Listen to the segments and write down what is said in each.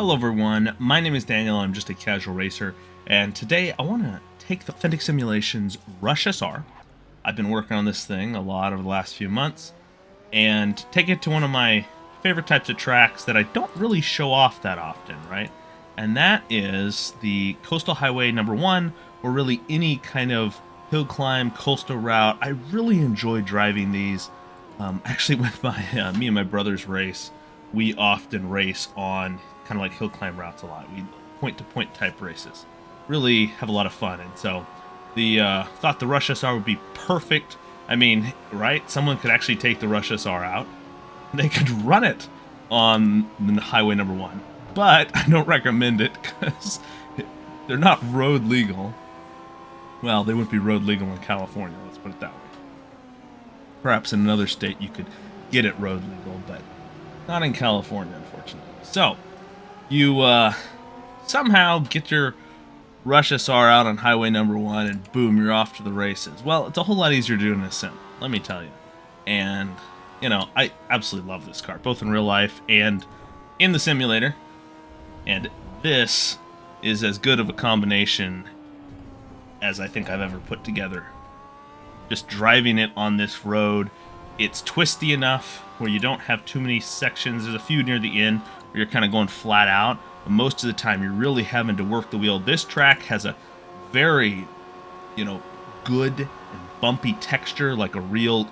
Hello everyone, my name is Daniel, I'm just a casual racer, and today I want to take the Authentic Simulations Rush SR. I've been working on this thing a lot over the last few months, and take it to one of my favorite types of tracks that I don't really show off that often, right? And that is the Coastal Highway number 1, or really any kind of hill climb, coastal route. I really enjoy driving these. Actually, with me and my brothers race, we often race on kind of like hill climb routes a lot. We point-to-point type races. Really have a lot of fun, and so the thought the Rush SR would be perfect. I mean, right? Someone could actually take the Rush SR out. They could run it on the highway number 1, but I don't recommend it because they're not road legal. Well, they wouldn't be road legal in California, let's put it that way. Perhaps in another state you could get it road legal, but not in California, unfortunately. So, you somehow get your Rush SR out on highway number 1 and boom, you're off to the races. Well, it's a whole lot easier doing a sim, let me tell you. And, you know, I absolutely love this car, both in real life and in the simulator. And this is as good of a combination as I think I've ever put together. Just driving it on this road, it's twisty enough where you don't have too many sections. There's a few near the end where you're kind of going flat out, but most of the time you're really having to work the wheel. This track has a very, good and bumpy texture, like a real,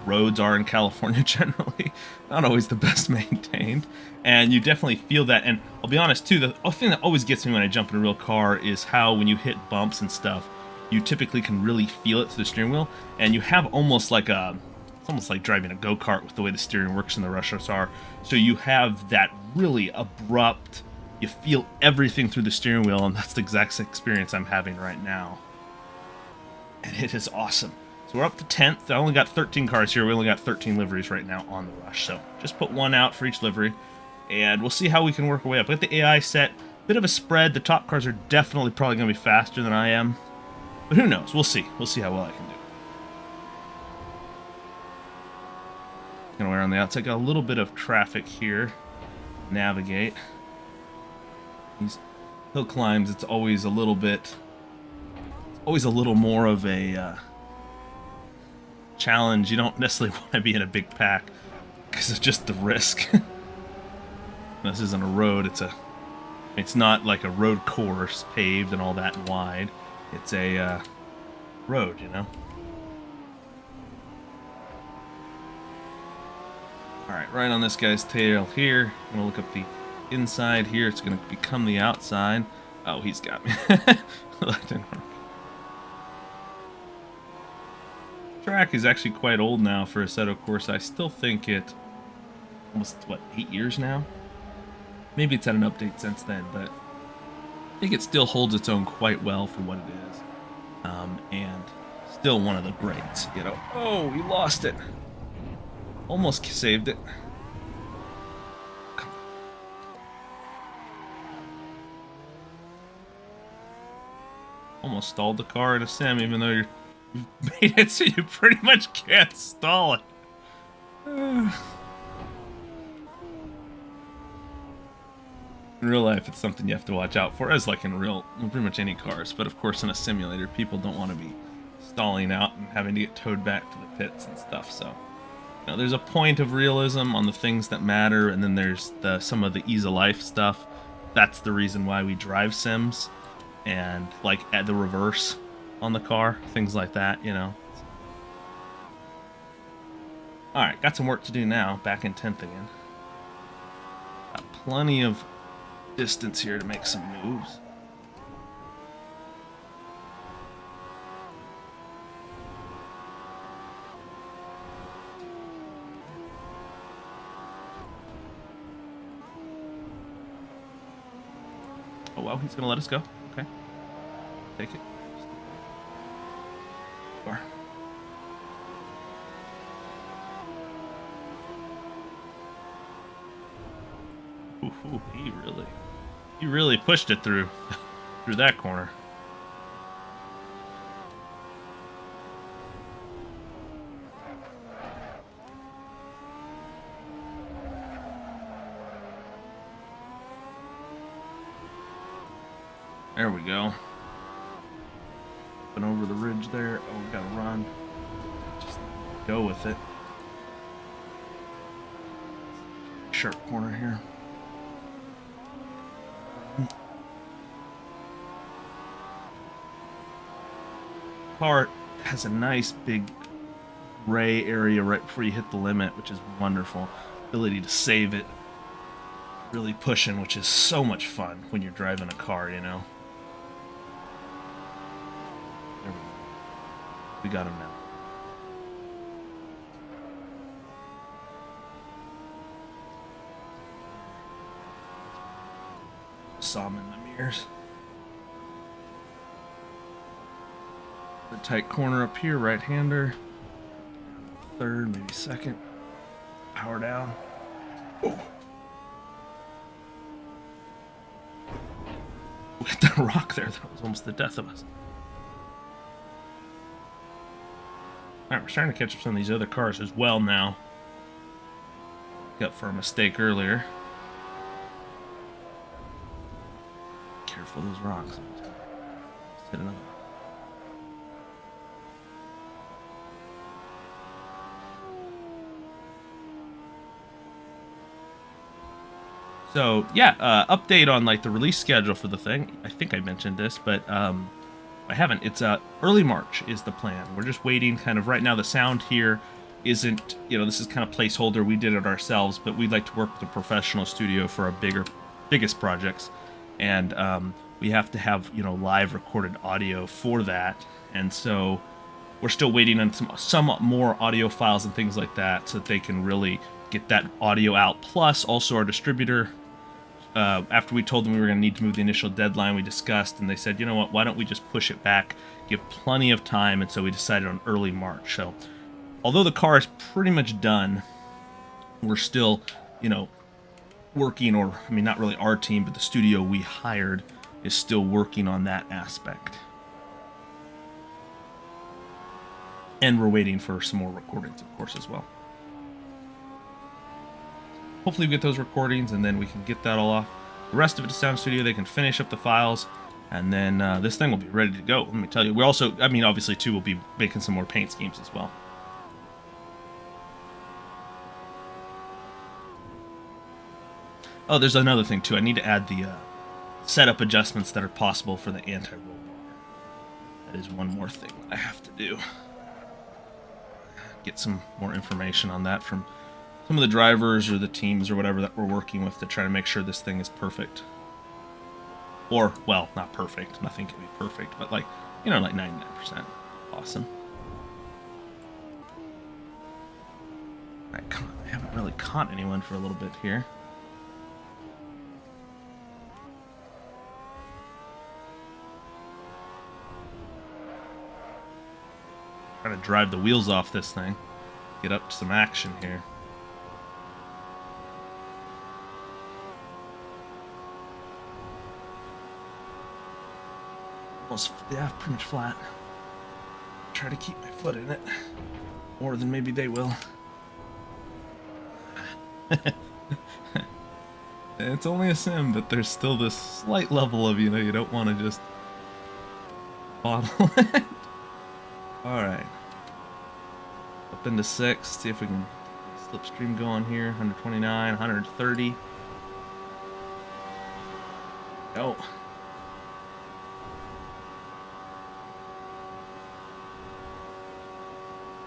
roads are in California generally. Not always the best maintained, and you definitely feel that. And I'll be honest too, the thing that always gets me when I jump in a real car is how when you hit bumps and stuff, you typically can really feel it through the steering wheel, and you have almost like it's almost like driving a go-kart with the way the steering works in the Rush SR. So you have that really abrupt, you feel everything through the steering wheel, and that's the exact experience I'm having right now. And it is awesome. So we're up to 10th. I only got 13 cars here. We only got 13 liveries right now on the Rush. So just put one out for each livery, and we'll see how we can work our way up. We got the AI set, bit of a spread. The top cars are definitely probably going to be faster than I am. But who knows? We'll see. We'll see how well I can do. Gonna wear on the outside. Got a little bit of traffic here. Navigate. These hill climbs, it's always a little more of a challenge. You don't necessarily want to be in a big pack because of just the risk. This isn't a road. It's not like a road course, paved and all that wide. It's a road, Alright, right on this guy's tail here. I'm going to look up the inside here. It's going to become the outside. Oh, he's got me. That didn't work. The track is actually quite old now for Assetto Corsa. I still think it almost, 8 years now? Maybe it's had an update since then, but I think it still holds its own quite well for what it is. And still one of the greats, Oh, he lost it. Almost saved it. Almost stalled the car in a sim, even though you've made it so you pretty much can't stall it. In real life, it's something you have to watch out for, as like in pretty much any cars. But of course, in a simulator, people don't want to be stalling out and having to get towed back to the pits and stuff. So, there's a point of realism on the things that matter, and then there's some of the ease of life stuff. That's the reason why we drive sims, and like at the reverse on the car, things like that. All right, got some work to do now. Back in 10th again. Got plenty of distance here to make some moves. Oh well, he's gonna let us go. Okay, take it. Bar. Ooh, he really pushed it through that corner. There we go. Up and over the ridge there. Oh, we gotta run. Just go with it. Sharp corner here. Car has a nice big gray area right before you hit the limit, which is wonderful. Ability to save it. Really pushing, which is so much fun when you're driving a car, you know. There we go. We got him now. Saw him in the mirrors. The tight corner up here, right-hander. Third, maybe second. Power down. Oh. We hit that rock there. That was almost the death of us. Alright, we're starting to catch up some of these other cars as well now. Got for a mistake earlier. Careful those rocks. Let's hit another. So yeah, update on like the release schedule for the thing. I think I mentioned this, but I haven't. It's early March is the plan. We're just waiting. Kind of right now, the sound here isn't. You know, this is kind of placeholder. We did it ourselves, but we'd like to work with a professional studio for our biggest projects, and we have to have live recorded audio for that. And so we're still waiting on some more audio files and things like that, so that they can really get that audio out. Plus, also our distributor. After we told them we were going to need to move the initial deadline, we discussed, and they said, you know what, why don't we just push it back, give plenty of time, and so we decided on early March. So, although the car is pretty much done, we're still, working, or, I mean, not really our team, but the studio we hired is still working on that aspect. And we're waiting for some more recordings, of course, as well. Hopefully we get those recordings, and then we can get that all off. The rest of it to Sound Studio, they can finish up the files, and then this thing will be ready to go. Let me tell you. We also, I mean, obviously, too, we'll be making some more paint schemes as well. Oh, there's another thing, too. I need to add the setup adjustments that are possible for the anti-roll bar. That is one more thing that I have to do. Get some more information on that from some of the drivers or the teams or whatever that we're working with to try to make sure this thing is perfect. Or, well, not perfect. Nothing can be perfect, but like 99%. Awesome. Alright, come on. I haven't really caught anyone for a little bit here. Trying to drive the wheels off this thing. Get up to some action here. Yeah, pretty much flat. Try to keep my foot in it. More than maybe they will. It's only a sim, but there's still this slight level of, you don't want to just bottle it. Alright. Up into 6. See if we can slipstream going here. 129, 130. Go.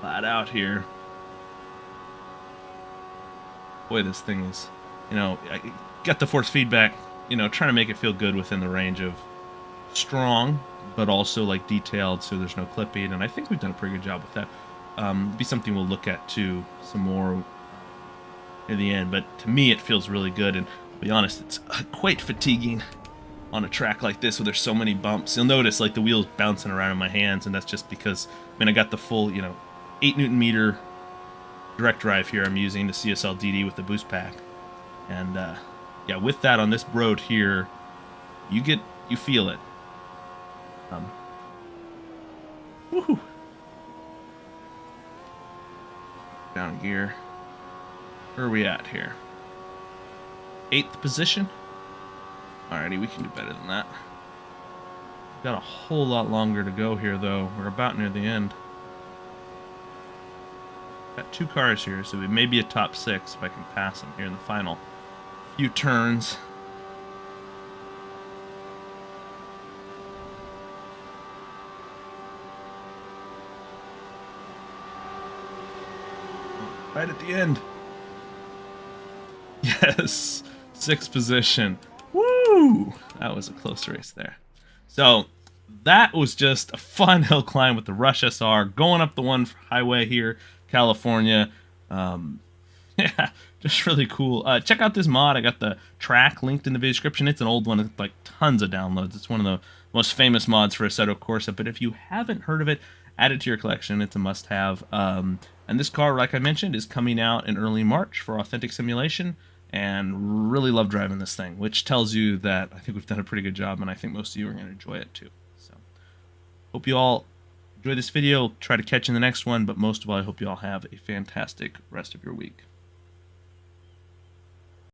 Flat out here. Boy, this thing is, I get the force feedback, trying to make it feel good within the range of strong, but also like detailed, so there's no clipping, and I think we've done a pretty good job with that. Be something we'll look at too some more near the end, but to me it feels really good, and to be honest, it's quite fatiguing on a track like this where there's so many bumps. You'll notice like the wheels bouncing around in my hands, and that's just because, I got the full, 8 Newton meter direct drive here I'm using, the CSL DD with the boost pack. And yeah, with that on this road here, you feel it. Woohoo! Down gear. Where are we at here? 8th position? Alrighty, we can do better than that. Got a whole lot longer to go here, though. We're about near the end. Got 2 cars here, so we may be a top 6 if I can pass them here in the final few turns. Right at the end. Yes, 6th position. Woo! That was a close race there. So that was just a fun hill climb with the Rush SR going up the one highway here, California. Yeah, just really cool. Check out this mod. I got the track linked in the video description. It's an old one. It's like tons of downloads. It's one of the most famous mods for Assetto Corsa. But if you haven't heard of it, add it to your collection. It's a must-have. And this car, like I mentioned, is coming out in early March for Authentic Simulation. And really love driving this thing, which tells you that I think we've done a pretty good job, and I think most of you are going to enjoy it too. So, hope you all enjoy this video. Try to catch you in the next one, but most of all, I hope you all have a fantastic rest of your week.